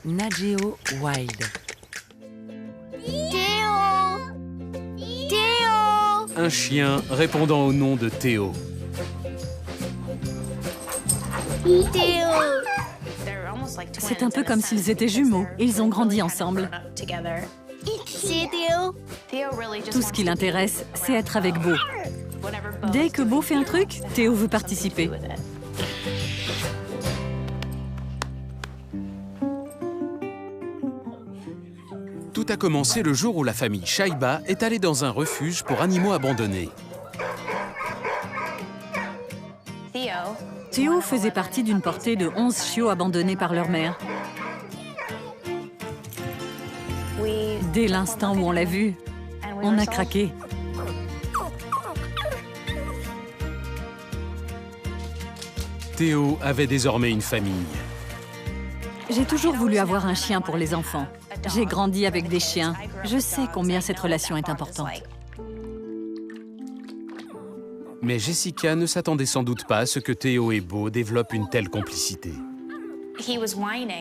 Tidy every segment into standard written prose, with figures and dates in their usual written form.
Nat Geo Wild. Théo! Théo! Un chien répondant au nom de Théo. Théo! C'est un peu comme s'ils étaient jumeaux. Ils ont grandi ensemble. C'est Théo! Tout ce qui l'intéresse, c'est être avec Beau. Dès que Beau fait un truc, Théo veut participer. Tout a commencé le jour où la famille Shaiba est allée dans un refuge pour animaux abandonnés. Théo faisait partie d'une portée de 11 chiots abandonnés par leur mère. Dès l'instant où on l'a vu, on a craqué. Théo avait désormais une famille. J'ai toujours voulu avoir un chien pour les enfants. J'ai grandi avec des chiens. Je sais combien cette relation est importante. Mais Jessica ne s'attendait sans doute pas à ce que Théo et Beau développent une telle complicité.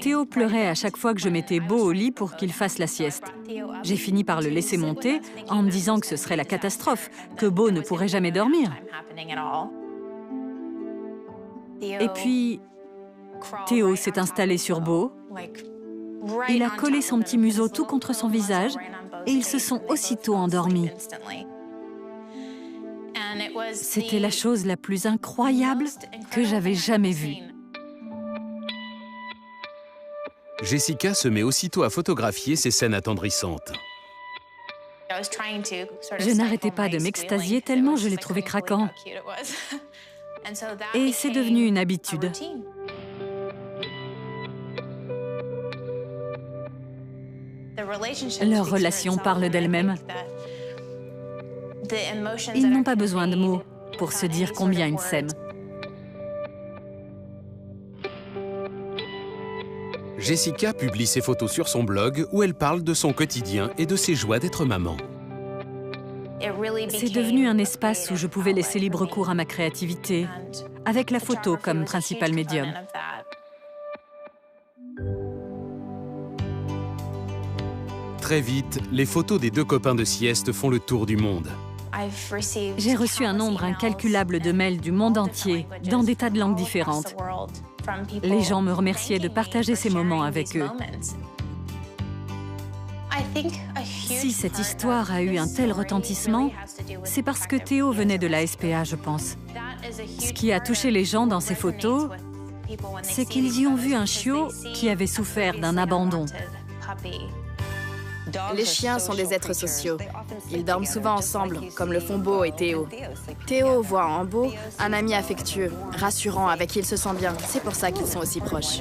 Théo pleurait à chaque fois que je mettais Beau au lit pour qu'il fasse la sieste. J'ai fini par le laisser monter en me disant que ce serait la catastrophe, que Beau ne pourrait jamais dormir. Et puis, Théo s'est installé sur Beau. Il a collé son petit museau tout contre son visage et ils se sont aussitôt endormis. C'était la chose la plus incroyable que j'avais jamais vue. Jessica se met aussitôt à photographier ces scènes attendrissantes. Je n'arrêtais pas de m'extasier tellement je les trouvais craquants. Et c'est devenu une habitude. Leur relation parle d'elle-même. Ils n'ont pas besoin de mots pour se dire combien ils s'aiment. Jessica publie ses photos sur son blog où elle parle de son quotidien et de ses joies d'être maman. C'est devenu un espace où je pouvais laisser libre cours à ma créativité, avec la photo comme principal médium. Très vite, les photos des deux copains de sieste font le tour du monde. J'ai reçu un nombre incalculable de mails du monde entier, dans des tas de langues différentes. Les gens me remerciaient de partager ces moments avec eux. Si cette histoire a eu un tel retentissement, c'est parce que Théo venait de la SPA, je pense. Ce qui a touché les gens dans ces photos, c'est qu'ils y ont vu un chiot qui avait souffert d'un abandon. Les chiens sont des êtres sociaux. Ils dorment souvent ensemble, comme le font Beau et Théo. Théo voit en Beau un ami affectueux, rassurant, avec qui il se sent bien. C'est pour ça qu'ils sont aussi proches.